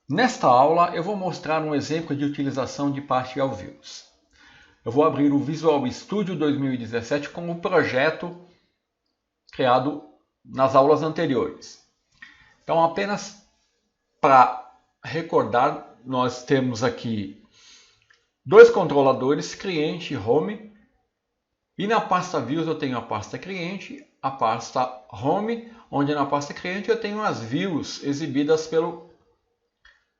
Nesta aula eu vou mostrar um exemplo de utilização de Partial Views. Eu vou abrir o Visual Studio 2017 como projeto criado nas aulas anteriores. Então, apenas para recordar, nós temos aqui dois controladores, cliente e home. E na pasta Views eu tenho a pasta cliente, a pasta home, onde na pasta cliente eu tenho as views exibidas pelo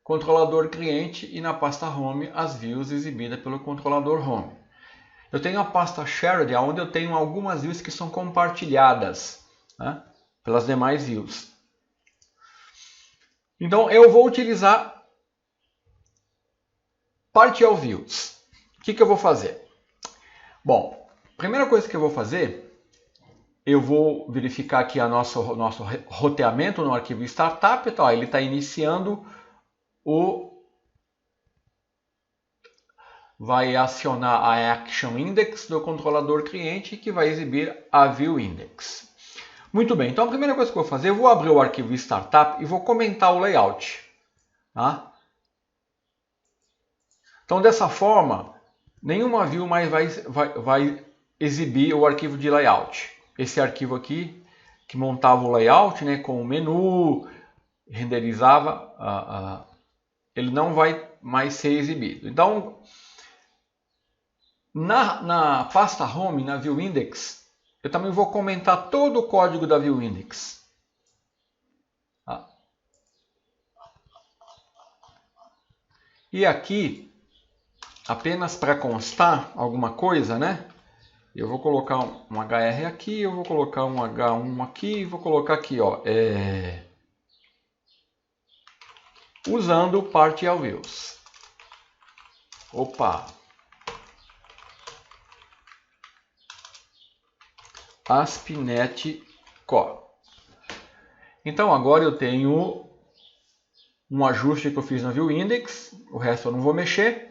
controlador cliente e na pasta home as views exibidas pelo controlador home. Eu tenho a pasta shared, onde eu tenho algumas views que são compartilhadas, né, pelas demais views. Então eu vou utilizar Partial Views. O que eu vou fazer? Bom, a primeira coisa que eu vou fazer, eu vou verificar aqui o nosso roteamento no arquivo startup. Então, ele está iniciando vai acionar a Action Index do controlador cliente, que vai exibir a View Index. Muito bem, então a primeira coisa que eu vou fazer, eu vou abrir o arquivo startup e vou comentar o layout. Tá? Então, dessa forma, nenhuma view mais vai exibir o arquivo de layout. Esse arquivo aqui, que montava o layout, né, com o menu, renderizava, ele não vai mais ser exibido. Então, na pasta Home, na View Index, eu também vou comentar todo o código da View Index. Tá? E aqui, apenas para constar alguma coisa, né? Eu vou colocar um HR aqui, eu vou colocar um H1 aqui, vou colocar aqui, ó, usando Partial Views. Opa! ASP.NET Core. Então agora eu tenho um ajuste que eu fiz na View Index, o resto eu não vou mexer.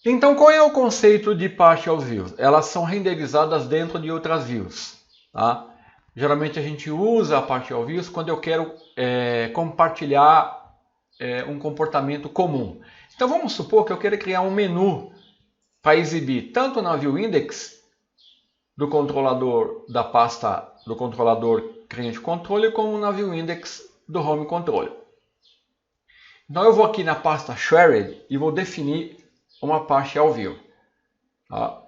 Então qual é o conceito de Partial Views? Elas são renderizadas dentro de outras views. Tá? Geralmente a gente usa a Partial Views quando eu quero compartilhar um comportamento comum. Então vamos supor que eu quero criar um menu para exibir tanto na View Index do controlador da pasta do controlador cliente controle, como na View Index do Home Controle. Então eu vou aqui na pasta Shared e vou definir uma Partial View. Tá?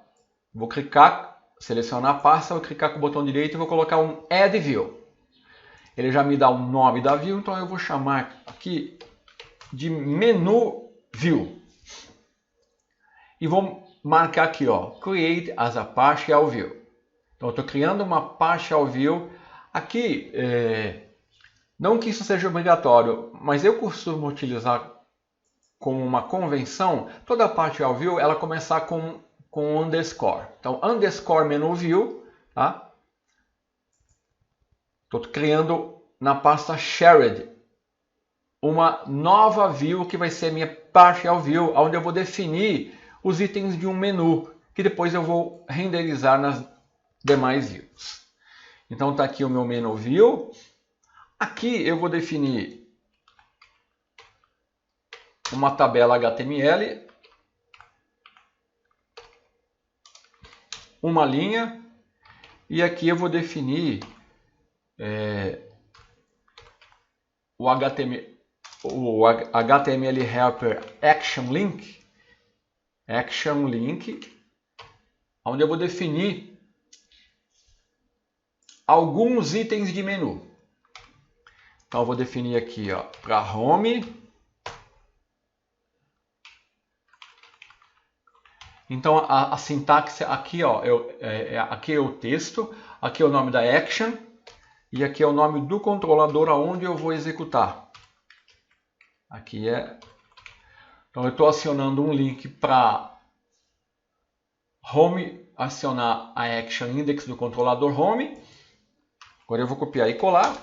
Vou clicar, selecionar a pasta, vou clicar com o botão direito e vou colocar um Add View. Ele já me dá o nome da view, então eu vou chamar aqui de Menu View. E vou marcar aqui, ó, Create as a Partial View. Então eu estou criando uma Partial View. Aqui, não que isso seja obrigatório, mas eu costumo utilizar como uma convenção, toda a Partial View ela começar com underscore. Então, underscore menu view, tá? Estou criando na pasta Shared uma nova view que vai ser minha Partial View, onde eu vou definir os itens de um menu, que depois eu vou renderizar nas demais views. Então está aqui o meu menu view. Aqui eu vou definir uma tabela HTML, uma linha, e aqui eu vou definir o HTML helper action link, onde eu vou definir alguns itens de menu. Então eu vou definir aqui, ó, para home. Então a sintaxe aqui, ó, aqui é o texto, aqui é o nome da action e aqui é o nome do controlador aonde eu vou executar. Aqui é. Então eu estou acionando um link para home, acionar a action index do controlador home. Agora eu vou copiar e colar,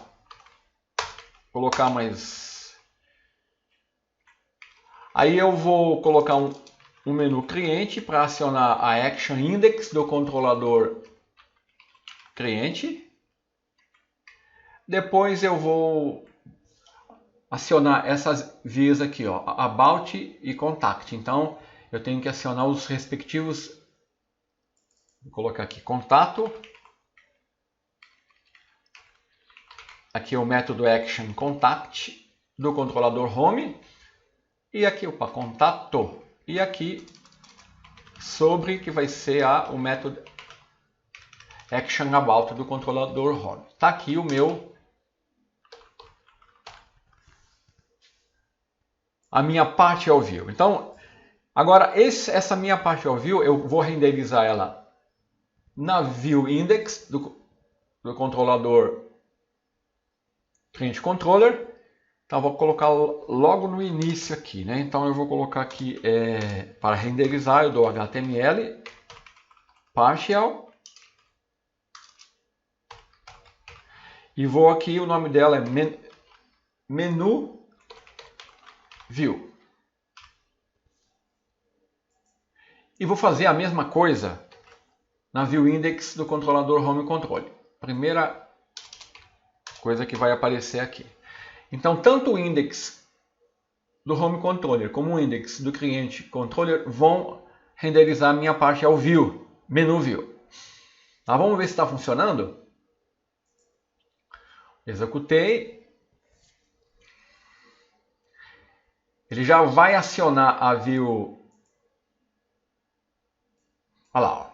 colocar mais. Aí eu vou colocar um menu cliente para acionar a Action Index do controlador cliente. Depois eu vou acionar essas vias aqui, ó, About e Contact. Então, eu tenho que acionar os respectivos, vou colocar aqui, contato. Aqui é o método Action Contact do controlador Home. E aqui, opa, contato. E aqui, sobre, que vai ser o método Action About do controlador Home. Está aqui a minha parte ao view. Então, agora essa minha parte ao view, eu vou renderizar ela na View Index do controlador Client Controller. Então, vou colocar logo no início aqui, né? Então, eu vou colocar aqui para renderizar, eu dou HTML partial. E vou aqui, o nome dela é menu view. E vou fazer a mesma coisa na View Index do controlador Home Control. Primeira coisa que vai aparecer aqui. Então, tanto o index do Home Controller como o index do Client Controller vão renderizar a minha parte ao view, menu view. Tá, vamos ver se está funcionando? Executei. Ele já vai acionar a view. Olha lá.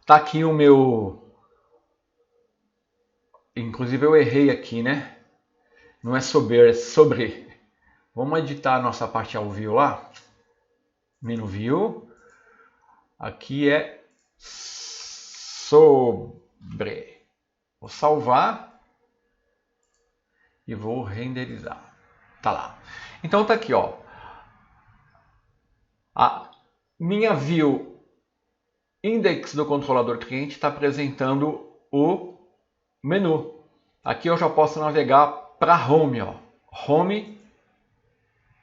Está aqui o meu. Inclusive eu errei aqui, né? Não é sobre, é sobre. Vamos editar a nossa parte ao view lá. Menu view. Aqui é sobre. Vou salvar. E vou renderizar. Tá lá. Então tá aqui, ó. A minha view index do controlador cliente está apresentando o menu. Aqui eu já posso navegar para home, ó. Home,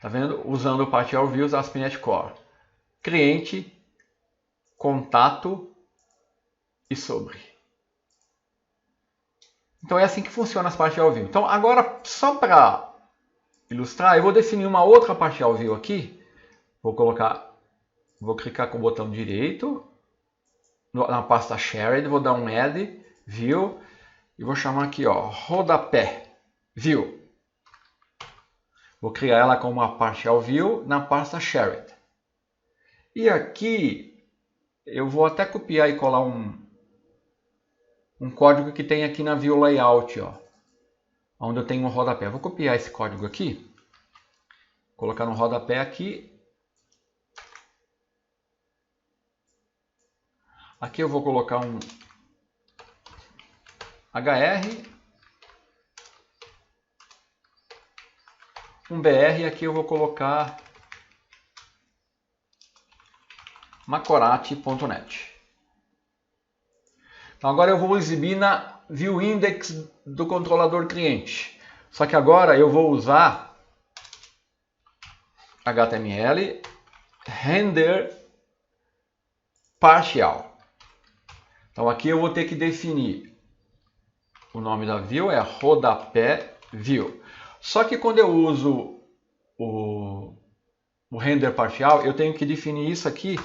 tá vendo? Usando o Partial Views ASP.NET Core. Cliente, contato e sobre. Então é assim que funciona as Partial View. Então agora, só para ilustrar, eu vou definir uma outra Partial View aqui. Vou clicar com o botão direito na pasta Shared, vou dar um Add, View, e vou chamar aqui, ó, rodapé, View. Vou criar ela como uma Partial View na pasta Shared. E aqui, eu vou até copiar e colar um código que tem aqui na View Layout, ó, onde eu tenho um rodapé. Vou copiar esse código aqui, colocar no rodapé aqui. Aqui eu vou colocar um HR, um BR, e aqui eu vou colocar macorati.net. Então agora eu vou exibir na View Index do controlador cliente. Só que agora eu vou usar HTML render partial. Então aqui eu vou ter que definir o nome da view, é rodapé view. Só que quando eu uso o render partial, eu tenho que definir isso aqui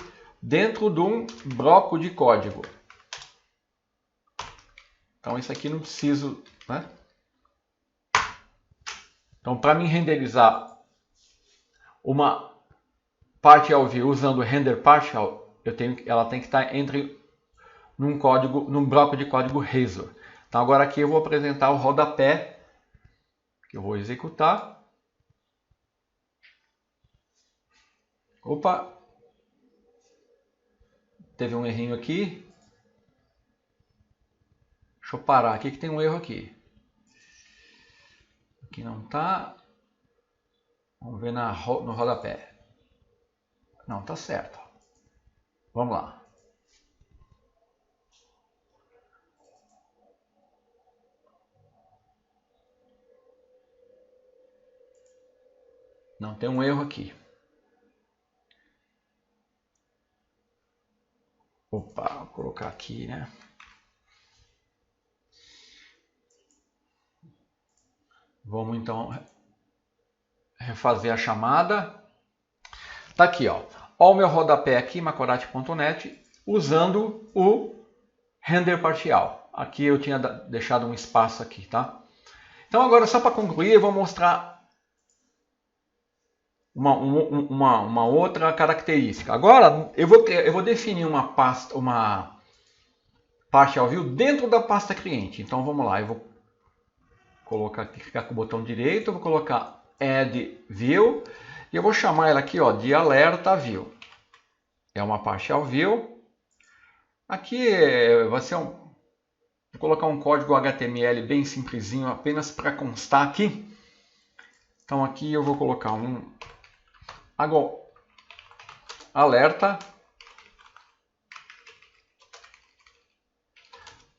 dentro de um bloco de código. Então isso aqui não preciso, né? Então para mim renderizar uma partial view usando render partial, ela tem que estar num bloco de código Razor. Então agora aqui eu vou apresentar o rodapé que eu vou executar. Opa! Teve um errinho aqui. Deixa eu parar aqui que tem um erro aqui. Aqui não está. Vamos ver no rodapé. Não, tá certo. Vamos lá. Não, tem um erro aqui. Opa, vou colocar aqui, né? Vamos então refazer a chamada. Tá aqui, ó. Ó o meu rodapé aqui, macorati.net, usando o render parcial. Aqui eu tinha deixado um espaço aqui, tá? Então agora, só para concluir, eu vou mostrar uma outra característica. Agora eu vou definir uma partial view dentro da pasta cliente. Então vamos lá, eu vou clicar com o botão direito, eu vou colocar Add View e eu vou chamar ela aqui, ó, de Alerta View. É uma partial view. Aqui vai ser vou colocar um código HTML bem simplesinho, apenas para constar aqui. Então aqui eu vou colocar alerta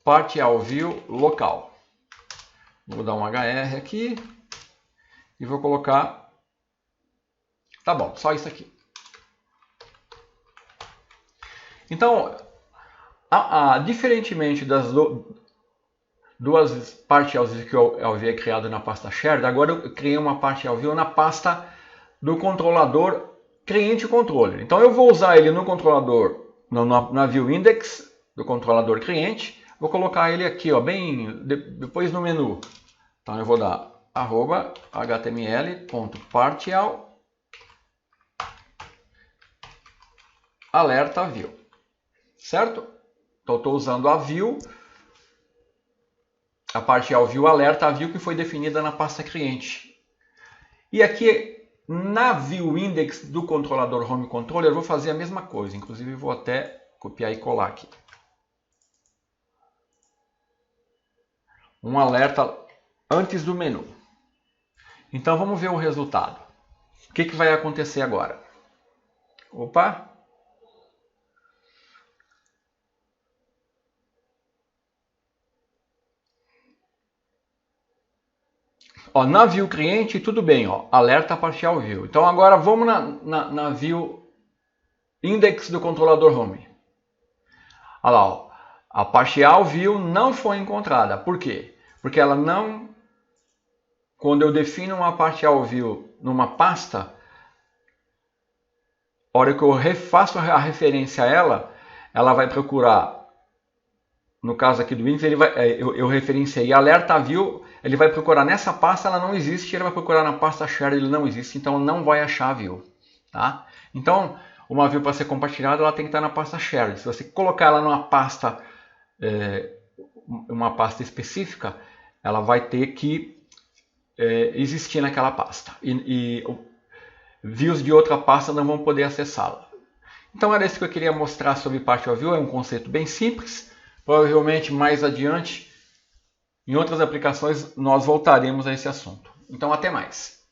partial view local. Vou dar um HR aqui e vou colocar. Tá bom, só isso aqui. Então, diferentemente das duas partial views que eu havia criado na pasta shared, agora eu criei uma partial view na pasta do controlador cliente controller. Então eu vou usar ele no controlador, na view index do controlador cliente. Vou colocar ele aqui, ó, bem depois no menu. Então eu vou dar @html.partial alerta view, certo? Então estou usando a view, a partial view alerta view que foi definida na pasta cliente. E aqui na view index do controlador home controller eu vou fazer a mesma coisa. Inclusive vou até copiar e colar aqui. Um alerta antes do menu. Então vamos ver o resultado. O que vai acontecer agora? Opa! Ó, na view cliente tudo bem, ó, alerta partial view. Então agora vamos na view index do controlador home. Olha lá, ó, a partial view não foi encontrada. Por quê? Porque ela não, quando eu defino uma partial view numa pasta, a hora que eu refaço a referência a ela vai procurar, no caso aqui do Windows, eu referenciei alerta view, ele vai procurar nessa pasta, ela não existe, ele vai procurar na pasta share, ele não existe, então não vai achar a view. Tá? Então, uma view para ser compartilhada, ela tem que estar na pasta share. Se você colocar ela numa pasta, uma pasta específica, ela vai ter que existir naquela pasta. E views de outra pasta não vão poder acessá-la. Então era isso que eu queria mostrar sobre partial view, é um conceito bem simples. Provavelmente mais adiante, em outras aplicações, nós voltaremos a esse assunto. Então até mais.